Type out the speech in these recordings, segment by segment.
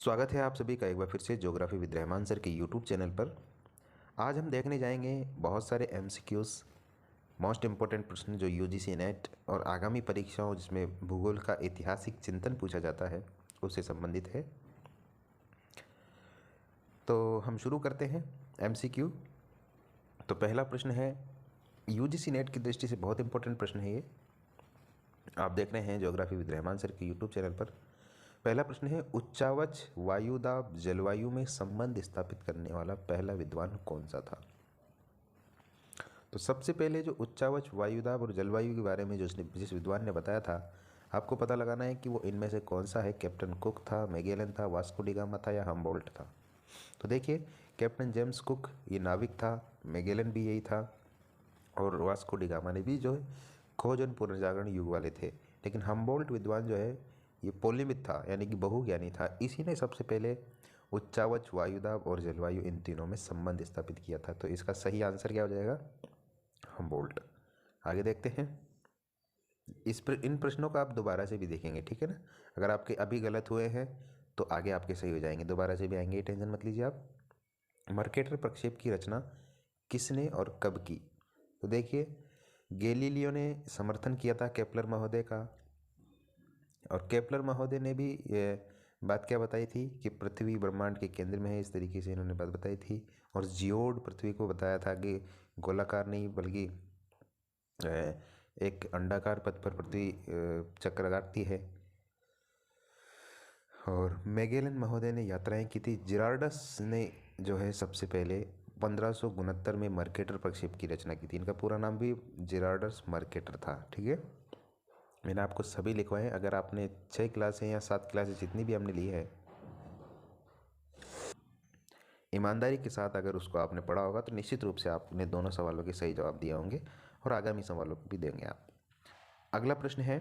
स्वागत है आप सभी का एक बार फिर से ज्योग्राफी विद रहमान सर के यूट्यूब चैनल पर। आज हम देखने जाएंगे बहुत सारे एमसीक्यूज़, मोस्ट इम्पोर्टेंट प्रश्न जो यूजीसी नेट और आगामी परीक्षाओं जिसमें भूगोल का ऐतिहासिक चिंतन पूछा जाता है उससे संबंधित है। तो हम शुरू करते हैं एमसीक्यू। तो पहला प्रश्न है, यूजीसी नेट की दृष्टि से बहुत इंपॉर्टेंट प्रश्न है ये। आप देख रहे हैं ज्योग्राफी विद रहमान सर के यूट्यूब चैनल पर। पहला प्रश्न है, उच्चावच वायुदाब जलवायु में संबंध स्थापित करने वाला पहला विद्वान कौन सा था? तो सबसे पहले जो उच्चावच वायुदाब और जलवायु के बारे में जिस विद्वान ने बताया था, आपको पता लगाना है कि वो इनमें से कौन सा है। कैप्टन कुक था, मैगेलन था, वास्को डी गामा था या हम्बोल्ट था? तो देखिए, कैप्टन जेम्स कुक ये नाविक था, मैगेलन भी यही था और वास्को डी गामा ने भी जो है खोज और पुनर्जागरण युग वाले थे। लेकिन हम्बोल्ट विद्वान जो है ये पोलिमित था, यानी कि बहुज्ञानी था। इसी ने सबसे पहले उच्चावच वायुदाब और जलवायु इन तीनों में संबंध स्थापित किया था। तो इसका सही आंसर क्या हो जाएगा? हम्बोल्ट। आगे देखते हैं। इन प्रश्नों का आप दोबारा से भी देखेंगे, ठीक है ना। अगर आपके अभी गलत हुए हैं तो आगे आपके सही हो जाएंगे, दोबारा से भी आएंगे, टेंशन मत लीजिए आप। मर्केटर प्रक्षेप की रचना किसने और कब की? तो देखिए, गैलीलियो ने समर्थन किया था केपलर महोदय का, और केपलर महोदय ने भी ये बात क्या बताई थी कि पृथ्वी ब्रह्मांड के केंद्र में है, इस तरीके से इन्होंने बात बताई थी। और जियोड पृथ्वी को बताया था कि गोलाकार नहीं बल्कि एक अंडाकार पथ पर पृथ्वी चक्कर काटती है। और मैगेलन महोदय ने यात्राएं की थी। जिरार्डस ने जो है सबसे पहले 1569 में मर्केटर प्रक्षेप की रचना की थी। इनका पूरा नाम भी जिरार्डस मर्केटर था, ठीक है। मैंने आपको सभी लिखवाए। अगर आपने 6 क्लासें या 7 क्लासें जितनी भी हमने ली है, ईमानदारी के साथ अगर उसको आपने पढ़ा होगा तो निश्चित रूप से आपने दोनों सवालों के सही जवाब दिए होंगे और आगामी सवालों को भी देंगे आप। अगला प्रश्न है,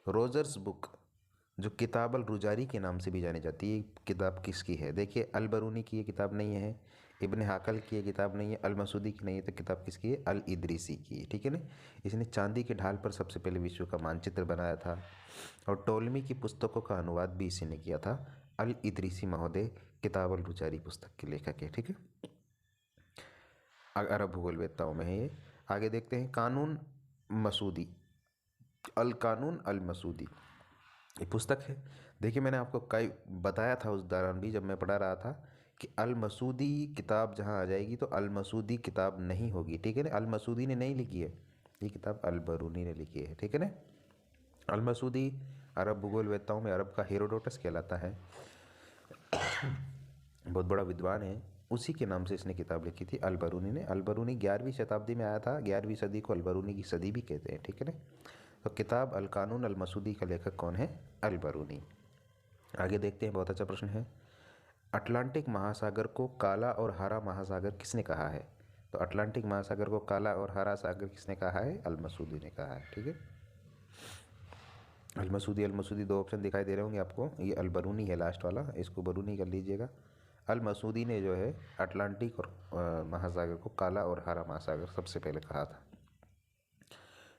रोजर्स बुक जो किताब अल रुजारी के नाम से भी जानी जाती है, किताब किसकी है? देखिए, अल बरूनी की ये किताब नहीं है, इब्न हाकल की ये किताब नहीं है, अल मसूदी की नहीं है, तो किताब किसकी है? अल इदरीसी की है, ठीक है ना। इसने चांदी के ढाल पर सबसे पहले विश्व का मानचित्र बनाया था और टोलमी की पुस्तकों का अनुवाद भी इसी ने किया था। अल इदरीसी महोदय किताब अल रुजारी पुस्तक के लेखक है, ठीक है। अरब भूगोलवेत्ताओं में है ये। आगे देखते हैं, कानून मसूदी, अल कानून अल मसूदी ये पुस्तक है। देखिए, मैंने आपको कई बताया था उस दौरान भी जब मैं पढ़ा रहा था कि अल मसूदी किताब जहाँ आ जाएगी तो अल मसूदी किताब नहीं होगी, ठीक है ना। अल मसूदी ने नहीं लिखी है ये किताब, अल बरूनी ने लिखी है, ठीक है ना। अल मसूदी अरब भूगोलवेत्ताओं में अरब का हेरोडोटस कहलाता है, बहुत बड़ा विद्वान है। उसी के नाम से इसने किताब लिखी थी, अल बरूनी ने। अल बरूनी 11वीं शताब्दी में आया था, 11वीं सदी को अल बरूनी की सदी भी कहते हैं, ठीक है ना। तो किताब अल कानून अल मसूदी का लेखक कौन है? अल बरूनी। आगे देखते हैं, बहुत अच्छा प्रश्न है। अटलांटिक महासागर को काला और हरा महासागर किसने कहा है? तो अटलांटिक महासागर को काला और हरा सागर किसने कहा है? अल मसूदी ने कहा है, ठीक है। अल मसूदी दो ऑप्शन दिखाई दे रहे होंगे आपको, ये अल बरूनी है लास्ट वाला, इसको बरूनी कर लीजिएगा। अल मसूदी ने जो है अटलांटिक और महासागर को काला और हरा महासागर सबसे पहले कहा था।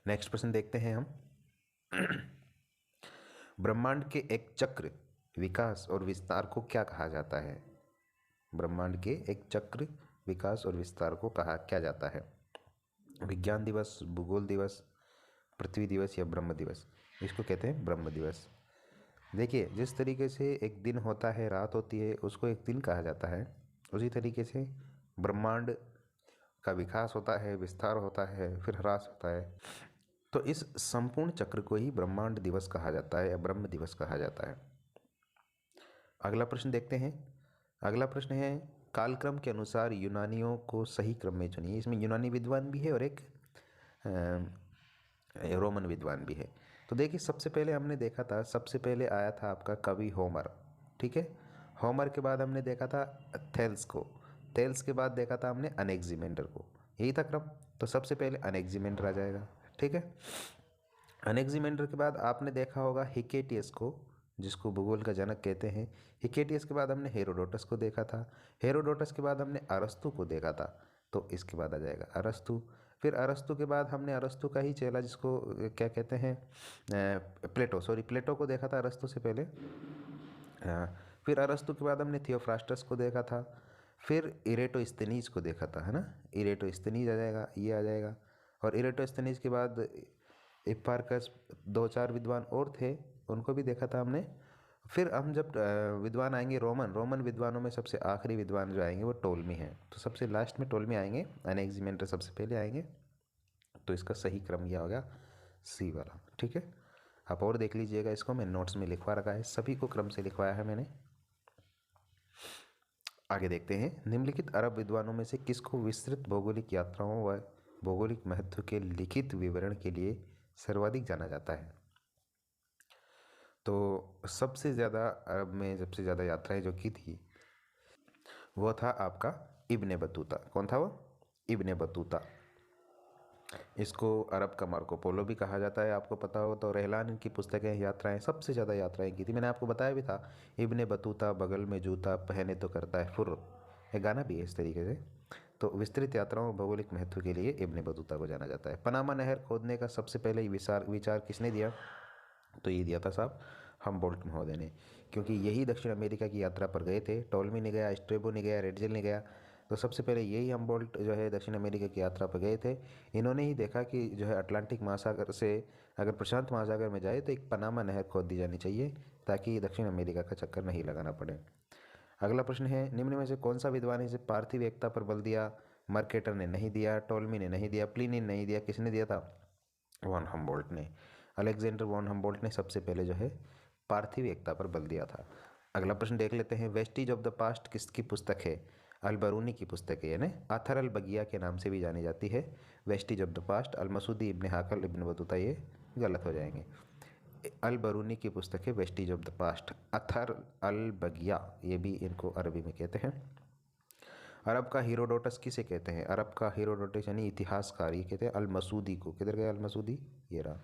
नेक्स्ट प्रश्न देखते हैं हम। ब्रह्मांड के एक चक्र, विकास और विस्तार को क्या कहा जाता है? ब्रह्मांड के एक चक्र, विकास और विस्तार को कहा क्या जाता है? विज्ञान दिवस, भूगोल दिवस, पृथ्वी दिवस या ब्रह्म दिवस? इसको कहते हैं ब्रह्म दिवस। देखिए, जिस तरीके से एक दिन होता है, रात होती है, उसको एक दिन कहा जाता है, उसी तरीके से ब्रह्मांड का विकास होता है, विस्तार होता है, फिर ह्रास होता है। तो इस संपूर्ण चक्र को ही ब्रह्मांड दिवस कहा जाता है या ब्रह्म दिवस कहा जाता है। अगला प्रश्न देखते हैं। अगला प्रश्न है, कालक्रम के अनुसार यूनानियों को सही क्रम में चुनिए। इसमें यूनानी विद्वान भी है और एक रोमन विद्वान भी है। तो देखिए, सबसे पहले हमने देखा था, सबसे पहले आया था आपका कवि होमर, ठीक है। होमर के बाद हमने देखा था थेल्स को, थेल्स के बाद देखा था हमने अनेक्जिमेंडर को, यही था क्रम। तो सबसे पहले अनेक्जिमेंडर आ जाएगा, ठीक है। अनेक्जिमेंडर के बाद आपने देखा होगा हिकेटियस को, जिसको भूगोल का जनक कहते हैं। हिकेटियस के बाद हमने हेरोडोटस को देखा था, हेरोडोटस के बाद हमने अरस्तु को देखा था, तो इसके बाद आ जाएगा अरस्तु। फिर अरस्तु के बाद हमने अरस्तु का ही चेला जिसको क्या कहते हैं, प्लेटो को देखा था अरस्तु से पहले। फिर अरस्तु के बाद हमने थियोफ्रास्टस को देखा था। फिर इरेटोस्थनीज को देखा था, है ना, इरेटोस्थनीज आ जाएगा, ये आ जाएगा। और इरेटोस्थनीज के बाद हिप्पार्कस, 2-4 विद्वान और थे, उनको भी देखा था हमने। फिर हम जब विद्वान आएंगे रोमन विद्वानों में सबसे आखिरी विद्वान जो आएंगे वो टोलमी हैं। तो सबसे लास्ट में टोलमी आएंगे, अनैक्सिमेंडर सबसे पहले आएंगे। तो इसका सही क्रम यह होगा सी वाला, ठीक है। आप और देख लीजिएगा, इसको मैं नोट्स में लिखवा रखा है, सभी को क्रम से लिखवाया है मैंने। आगे देखते हैं, निम्नलिखित अरब विद्वानों में से किसको विस्तृत भौगोलिक यात्राओं व भौगोलिक महत्व के लिखित विवरण के लिए सर्वाधिक जाना जाता है। तो सबसे ज़्यादा अरब में सबसे ज़्यादा यात्राएं जो की थी वो था आपका इब्ने बतूता। कौन था वो? Ibn Battuta. इसको अरब का मार्को पोलो भी कहा जाता है, आपको पता हो तो। रहलान की पुस्तकें यात्राएं, सबसे ज़्यादा यात्राएं की थी, मैंने आपको बताया भी था। इब्ने बतूता बगल में जूता पहने तो करता है फुर, एक गाना भी है इस तरीके से। तो विस्तृत यात्राओं भौगोलिक महत्व के लिए इब्ने बतूता को जाना जाता है। पनामा नहर खोदने का सबसे पहले विचार किसने दिया? तो ये दिया था साहब हमबोल्ट महोदय ने, क्योंकि यही दक्षिण अमेरिका की यात्रा पर गए थे। टोलमी ने गया, स्ट्रेबो ने गया, रेडजेल ने गया, तो सबसे पहले यही हमबोल्ट जो है दक्षिण अमेरिका की यात्रा पर गए थे। इन्होंने ही देखा कि जो है अटलांटिक महासागर से अगर प्रशांत महासागर में जाए तो एक पनामा नहर खोद दी जानी चाहिए, ताकि दक्षिण अमेरिका का चक्कर नहीं लगाना पड़े। अगला प्रश्न है, निम्न में से कौन सा विद्वान इसे पार्थिव एकता पर बल दिया? मर्केटर ने नहीं दिया, टोलमी ने नहीं दिया, प्लिनी ने नहीं दिया, किसने दिया था? वॉन हमबोल्ट ने। अलेक्जेंडर वॉन हमबोल्ट ने सबसे पहले जो है पार्थिव एकता पर बल दिया था। अगला प्रश्न देख लेते हैं, वेस्टिज ऑफ द पास्ट किसकी पुस्तक है? अलबरूनी की पुस्तक है, यानी अथर अल बगिया के नाम से भी जानी जाती है। Vestiges of the past, Al Masudi, Ibn Hawqal, Ibn Battuta, ये गलत हो जाएंगे। अलबरूनी की पुस्तक है vestiges of the past. Athar al Baqiya, ये भी इनको अरबी में कहते हैं। अरब का हीरोडोटस किसे कहते हैं? अरब का हीरोडोटस यानी इतिहासकार, ये कहते हैं अलमसूदी को। किधर गया अलमसूदी? ये रहा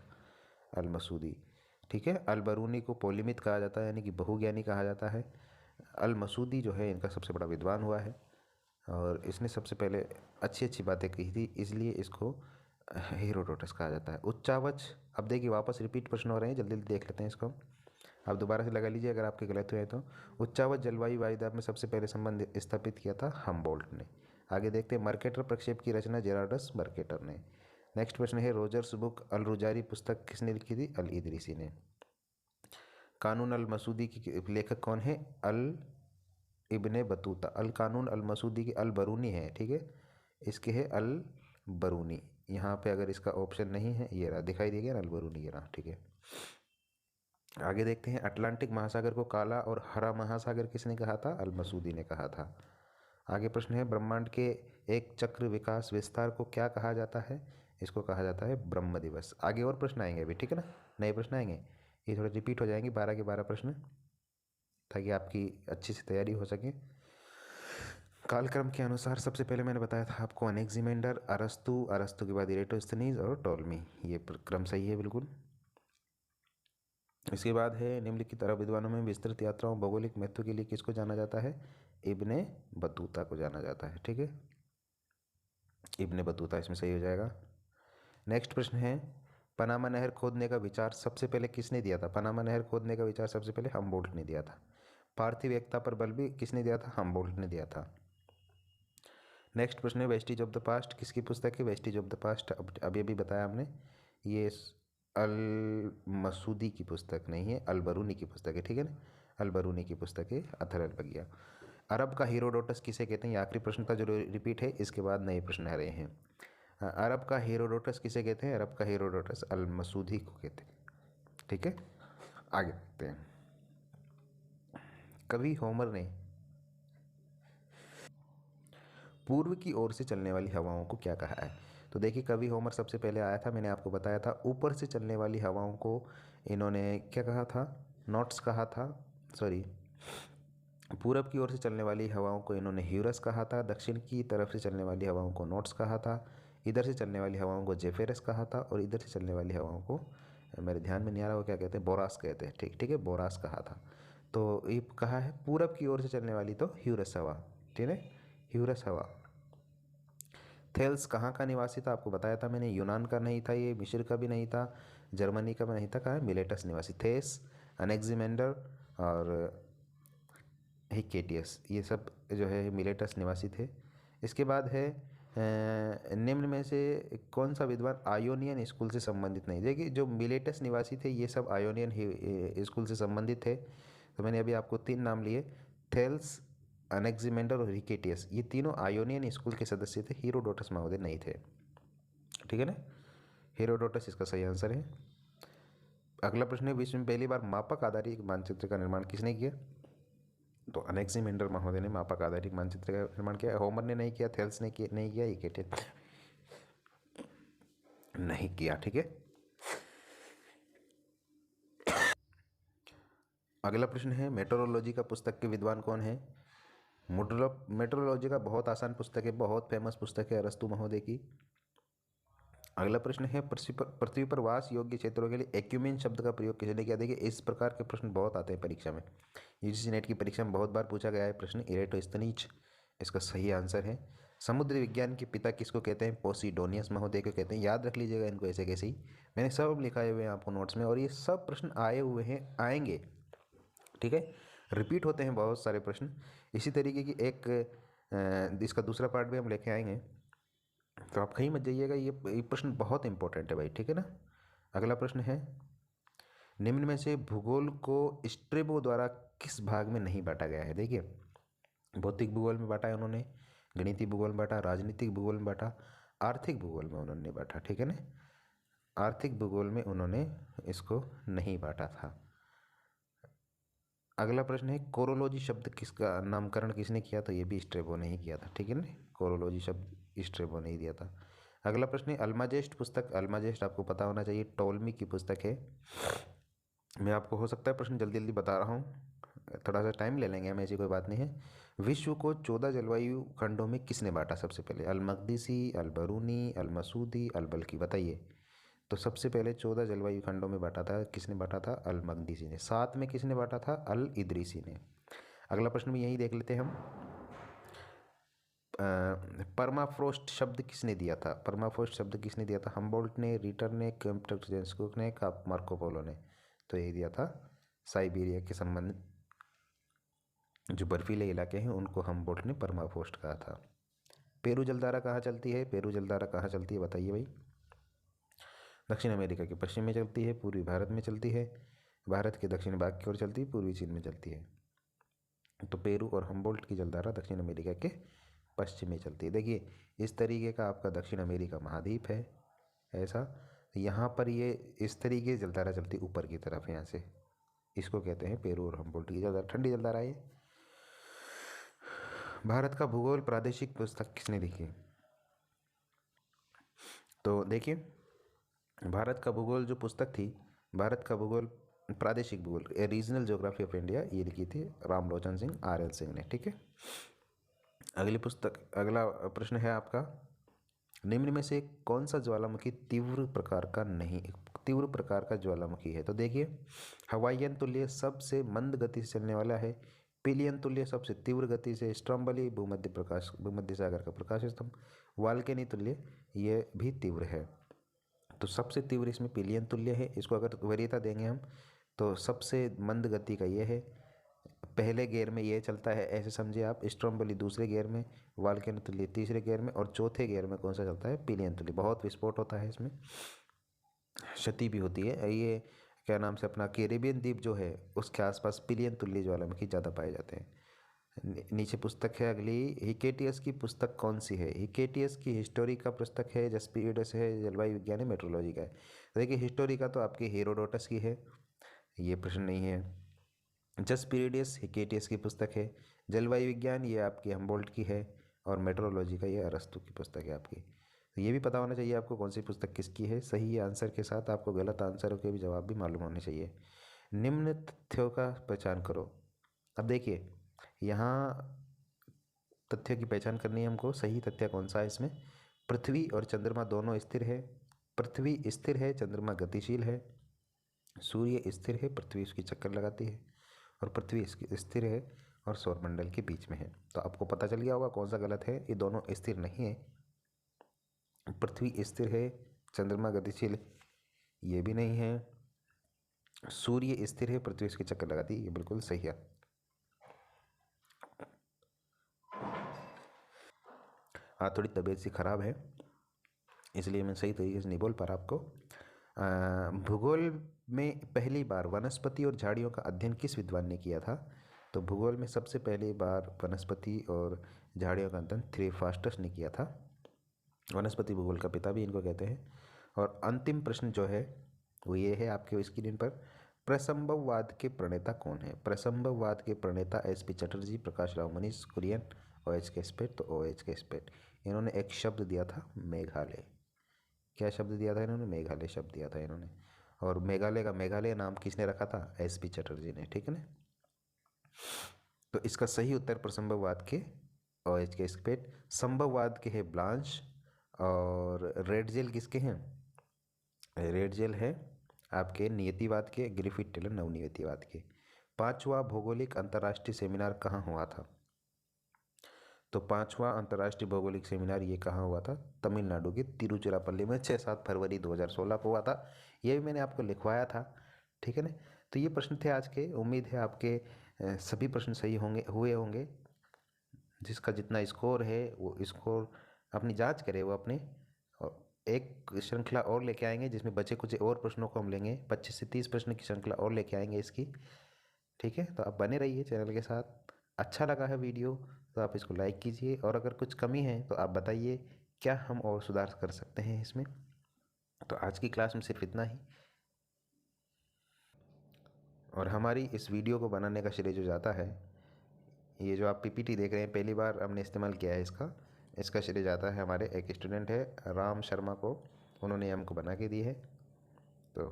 अलमसूदी, ठीक है। अलबरूनी को पोलिमित कहा जाता है, यानी कि बहुज्ञानी कहा जाता है। अलमसूदी जो है इनका सबसे बड़ा विद्वान हुआ है, और इसने सबसे पहले अच्छी अच्छी बातें कही थी, इसलिए इसको हीरोडोटस कहा जाता है। उच्चावच, अब देखिए वापस रिपीट प्रश्न हो रहे हैं, जल्दी जल्दी देख लेते हैं इसको। आप दोबारा से लगा लीजिए अगर आपके गलत हुए तो। उच्चावच जलवायु वायुदाब में सबसे पहले संबंध स्थापित किया था हमबोल्ट ने। आगे देखते हैं, मर्केटर प्रक्षेप की रचना जेरार्डस मर्केटर ने। नेक्स्ट प्रश्न है, रोजर्स बुक अल रुजारी पुस्तक किसने लिखी थी? अल इदरीसी ने। कानून अल मसूदी की लेखक कौन है? अल इब्ने बतूता। अल कानून अल मसूदी की अल बरूनी है, ठीक है, इसके है अल बरूनी। यहाँ पे अगर इसका ऑप्शन नहीं है, ये रहा, दिखाई देगा ना, अल बरूनी, ये रहा, ठीक है। आगे देखते हैं, अटलांटिक महासागर को काला और हरा महासागर किसने कहा था? अल मसूदी ने कहा था। आगे प्रश्न है, ब्रह्मांड के एक चक्र विकास विस्तार को क्या कहा जाता है? इसको कहा जाता है ब्रह्म दिवस। आगे और प्रश्न आएंगे अभी, ठीक है ना, नए प्रश्न आएंगे, ये थोड़े रिपीट हो जाएंगे, 12 के 12 प्रश्न, ताकि आपकी अच्छी से तैयारी हो सके। कालक्रम के अनुसार सबसे पहले मैंने बताया था आपको अनेक्सिमेंडर, अरस्तु के बाद इरेटोस्थनीज और टोलमी, ये क्रम सही है बिल्कुल। इसके बाद है, निम्नलिखित अरब विद्वानों में विस्तृत यात्राओं भौगोलिक महत्व के लिए किसको जाना जाता है? इब्ने बतूता को जाना जाता है, ठीक है, इब्ने बतूता इसमें सही हो जाएगा। नेक्स्ट प्रश्न है, पनामा नहर खोदने का विचार सबसे पहले किसने दिया था? पनामा नहर खोदने का विचार सबसे पहले हमबोल्ट ने दिया था। पार्थिव एकता पर बल भी किसने दिया था? हमबोल्ट ने दिया था। नेक्स्ट प्रश्न है, वेस्टिज ऑफ द पास्ट किसकी पुस्तक है? वेस्टिज ऑफ द पास्ट अभी अभी बताया हमने, ये अल मसूदी की पुस्तक नहीं है, अल बरूनी की पुस्तक है, ठीक है ना, अल बरूनी की पुस्तक है, अथर अल बगिया। अरब का हीरोडोटस किसे कहते हैं? ये आखिरी प्रश्न था जो रिपीट है, इसके बाद नए प्रश्न आ रहे हैं। अरब का हीरोडोटस किसे कहते हैं? अरब का हीरोडोटस अल मसूदी को कहते हैं, ठीक है। आगे देखते हैं, कवि होमर ने पूर्व की ओर से चलने वाली हवाओं को क्या कहा है? तो देखिए, कवि होमर सबसे पहले आया था, मैंने आपको बताया था। ऊपर से चलने वाली हवाओं को इन्होंने क्या कहा था? नॉट्स कहा था, सॉरी, पूरब की ओर से चलने वाली हवाओं को इन्होंने ह्यूरस कहा था, दक्षिण की तरफ से चलने वाली हवाओं को नॉट्स कहा था, इधर से चलने वाली हवाओं को जेफेरस कहा था, और इधर से चलने वाली हवाओं को, मेरे ध्यान में नहीं आ रहा वो क्या कहते हैं, बोरास कहते हैं, ठीक ठीक है, बोरास कहा था। तो ये कहा है पूरब की ओर से चलने वाली तो ह्यूरस हवा, ठीक है, ह्यूरस हवा। थेल्स कहाँ का निवासी था, आपको बताया था मैंने, यूनान का नहीं था ये, मिस्र का भी नहीं था, जर्मनी का भी नहीं था, कहाँ है, मिलेटस निवासी। थेस, अनेक्जिमेंडर और हिकेटियस, ये सब जो है मिलेटस निवासी थे। इसके बाद है निम्न में से कौन सा विद्वान आयोनियन स्कूल से संबंधित नहीं। देखिए जो मिलेटस निवासी थे ये सब आयोनियन स्कूल से संबंधित थे। तो मैंने अभी आपको 3 नाम लिए, थेल्स, अनेक्जिमेंडर और हिकेटियस, ये तीनों आयोनियन स्कूल के सदस्य थे, हीरोडोटस महोदय नहीं थे। ठीक है ना, हीरोडोटस इसका सही आंसर है। अगला प्रश्न है, विश्व में पहली बार मापक आधारित मानचित्र का निर्माण किसने किया। तो अनेक्जिमेंडर महोदय ने मापक आधारित मानचित्र का निर्माण किया। होमर ने नहीं किया, थेल्स ने नहीं किया, हिकेटियस नहीं किया। ठीक है, अगला प्रश्न है, मेट्रोलॉजी का पुस्तक के विद्वान कौन है। मेट्रोलॉजी का बहुत आसान पुस्तक है, बहुत फेमस पुस्तक है अरस्तु महोदय की। अगला प्रश्न है, पृथ्वी पर वास योग्य क्षेत्रों के लिए एक्यूमेन शब्द का प्रयोग किसने किया। देखिए इस प्रकार के प्रश्न बहुत आते हैं परीक्षा में, यूजीसी नेट की परीक्षा में बहुत बार पूछा गया है प्रश्न। इरेटोस्थनीज इसका सही आंसर है। समुद्र विज्ञान के पिता किसको कहते हैं, पोसिडोनियस महोदय को कहते हैं। याद रख लीजिएगा इनको ऐसे कैसे ही, मैंने सब लिखाए हुए हैं आपको नोट्स में, और ये सब प्रश्न आए हुए हैं, आएंगे। ठीक है, रिपीट होते हैं बहुत सारे प्रश्न। इसी तरीके की एक इसका दूसरा पार्ट भी हम लेके आएंगे, तो आप कहीं मत जाइएगा, ये प्रश्न बहुत इंपॉर्टेंट है भाई। ठीक है ना, अगला प्रश्न है, निम्न में से भूगोल को स्ट्रेबो द्वारा किस भाग में नहीं बांटा गया है। देखिए भौतिक भूगोल में बांटा है उन्होंने, गणितीय भूगोल में बांटा, राजनीतिक भूगोल में बांटा, आर्थिक भूगोल में उन्होंने बांटा। ठीक है ना, आर्थिक भूगोल में उन्होंने इसको नहीं बांटा था। अगला प्रश्न है, कोरोलॉजी शब्द किसका नामकरण किसने किया। तो ये भी स्ट्रेबो ने ही किया था। ठीक है ना, कोरोलॉजी शब्द स्ट्रेबो ने ही दिया था। अगला प्रश्न है, अल्माजेस्ट पुस्तक, अल्माजेस्ट आपको पता होना चाहिए, टोल्मी की पुस्तक है। मैं आपको हो सकता है प्रश्न जल्दी जल्दी बता रहा हूँ, थोड़ा सा टाइम ले लेंगे हम, ऐसी कोई बात नहीं है। विश्व को 14 जलवायु खंडों में किसने बांटा सबसे पहले, अलमकदीसी, अलबरूनी, अलमसूदी, अलबल्की, बताइए। तो सबसे पहले 14 जलवायु खंडों में बांटा था, किसने बांटा था, अलमकदीसी ने। साथ में किसने बांटा था, अल इदरीसी ने। अगला प्रश्न भी यही देख लेते हैं हम, परमाफ्रोस्ट शब्द किसने दिया था, परमाफ्रोस्ट शब्द किसने दिया था, हम्बोल्ट ने, रीटर ने, कैम्पटन ने, मार्को पोलो ने। तो यही दिया था, साइबेरिया के संबंध जो बर्फीले इलाके हैं उनको हम्बोल्ट ने परमाफ्रोस्ट कहा था। पेरू जलधारा कहाँ चलती है, पेरू जलधारा कहाँ चलती है बताइए भाई। दक्षिण अमेरिका के पश्चिम में चलती है, पूर्वी भारत में चलती है, भारत के दक्षिण भाग की ओर चलती है, पूर्वी चीन में चलती है। तो पेरू और हम्बोल्ट की जलधारा दक्षिण अमेरिका के पश्चिम में चलती है। देखिए इस तरीके का आपका दक्षिण अमेरिका महाद्वीप है ऐसा, यहाँ पर ये इस तरीके से जलधारा चलती है ऊपर की तरफ यहाँ से, इसको कहते हैं पेरू और हम्बोल्ट की जलधारा, ठंडी जलधारा है। भारत का भूगोल प्रादेशिक पुस्तक किसने लिखी। तो देखिए भारत का भूगोल जो पुस्तक थी, भारत का भूगोल प्रादेशिक भूगोल, रीजनल ज्योग्राफी ऑफ इंडिया, ये लिखी थी रामलोचन सिंह, RL सिंह ने। ठीक है, अगली पुस्तक, अगला प्रश्न है आपका, निम्न में से कौन सा ज्वालामुखी तीव्र प्रकार का नहीं, तीव्र प्रकार का ज्वालामुखी है। तो देखिए हवाईयन तुल्य सबसे मंद गति से चलने वाला है, पिलियन तुल्य सबसे तीव्र गति से, स्ट्रोम्बली भूमध्य सागर का प्रकाश स्तंभ, वाल्केनी तुल्य ये भी तीव्र है। तो सबसे तीव्र इसमें पिलियन तुल्य है। इसको अगर वरीयता देंगे हम तो सबसे मंद गति का ये है, पहले गियर में ये चलता है ऐसे समझिए आप, स्ट्रोम्बोली दूसरे गियर में, वाल्केनो तुल्य तीसरे गियर में, और चौथे गियर में कौन सा चलता है, पिलियन तुल्य। बहुत विस्फोट होता है इसमें, क्षति भी होती है। ये क्या नाम से अपना कैरेबियन द्वीप जो है उसके आसपास पिलियन तुल्य ज्वालामुखी ज़्यादा पाए जाते हैं। नीचे पुस्तक है अगली, हिकेटियस की पुस्तक कौन सी है। हिकेटियस की हिस्टोरी का पुस्तक है, जस्पीरिडस है, जलवायु विज्ञान है, मेट्रोलॉजी का है। देखिए हिस्टोरी का तो आपकी हेरोडोटस की है, ये प्रश्न नहीं है। जस्पीरिडियस हिकेटियस की पुस्तक है, जलवायु विज्ञान ये आपकी हम्बोल्ट की है, और मेट्रोलॉजी का ये अरस्तु की पुस्तक है आपकी। तो ये भी पता होना चाहिए आपको कौन सी पुस्तक किसकी है। सही आंसर के साथ आपको गलत आंसरों के भी जवाब भी मालूम होने चाहिए। निम्न तथ्यों का पहचान करो। अब देखिए यहाँ तथ्य की पहचान करनी है हमको, सही तथ्य कौन सा है इसमें। पृथ्वी और चंद्रमा दोनों स्थिर है, पृथ्वी स्थिर है, चंद्रमा गतिशील है, सूर्य स्थिर है, पृथ्वी उसकी चक्कर लगाती है, और पृथ्वी स्थिर है और सौरमंडल के बीच में है। तो आपको पता चल गया होगा कौन सा गलत है, ये दोनों स्थिर नहीं है। पृथ्वी स्थिर है, चंद्रमा गतिशील, ये भी नहीं है। सूर्य स्थिर है, पृथ्वी इसके चक्कर लगाती है, ये बिल्कुल सही है। हाँ, थोड़ी तबीयत सी खराब है, इसलिए मैं सही तरीके से नहीं बोल पा रहा आपको। भूगोल में पहली बार वनस्पति और झाड़ियों का अध्ययन किस विद्वान ने किया था? तो भूगोल में सबसे पहली बार वनस्पति और झाड़ियों का अध्ययन थ्योफ्रास्टस ने किया था। वनस्पति भूगोल का पिता भी इनको कहते हैं। और अंतिम प्रश्न जो है वो ये है आपके स्क्रीन पर, प्रसंभववाद के प्रणेता कौन है? प्रसंभववाद के प्रणेता एस.पी. चटर्जी, प्रकाश राव मनीष, कुरियन, OH कैस्पेट। तो OH कैस्पेट। इन्होंने एक शब्द दिया था मेघालय। क्या शब्द दिया था इन्होंने? मेघालय शब्द दिया था इन्होंने। और मेघालय का मेघालय नाम किसने रखा था? एस.पी. चटर्जी ने, ठीक है ना। तो इसका सही उत्तर प्रसंभववाद के OH कैस्पेट, संभववाद के है ब्लांच, और रेड जेल किसके हैं? रेड जेल है आपके नियतिवाद के, ग्रिफिथ टेलर नवनियतिवाद के। 5वां भौगोलिक अंतर्राष्ट्रीय सेमिनार कहाँ हुआ था? तो 5वां अंतर्राष्ट्रीय भौगोलिक सेमिनार ये कहाँ हुआ था? तमिलनाडु के तिरुचिरापल्ली में 6-7 फरवरी 2016 को हुआ था। ये भी मैंने आपको लिखवाया था, ठीक है ना। तो ये प्रश्न थे आज के। उम्मीद है आपके सभी प्रश्न सही हुए होंगे। जिसका जितना स्कोर है वो स्कोर अपनी जांच करे वो अपने। और एक श्रृंखला और लेके आएंगे जिसमें बचे कुछ और प्रश्नों को हम लेंगे। 25 से 30 प्रश्न की श्रृंखला और लेके आएंगे इसकी, ठीक है। तो आप बने रहिए चैनल के साथ। अच्छा लगा है वीडियो तो आप इसको लाइक कीजिए, और अगर कुछ कमी है तो आप बताइए क्या हम और सुधार कर सकते हैं इसमें। तो आज की क्लास में सिर्फ इतना ही। और हमारी इस वीडियो को बनाने का श्रेय जो जाता है, ये जो आप PPT देख रहे हैं पहली बार हमने इस्तेमाल किया है इसका श्रेय जाता है हमारे एक स्टूडेंट है राम शर्मा को। उन्होंने हमको बना के दी है। तो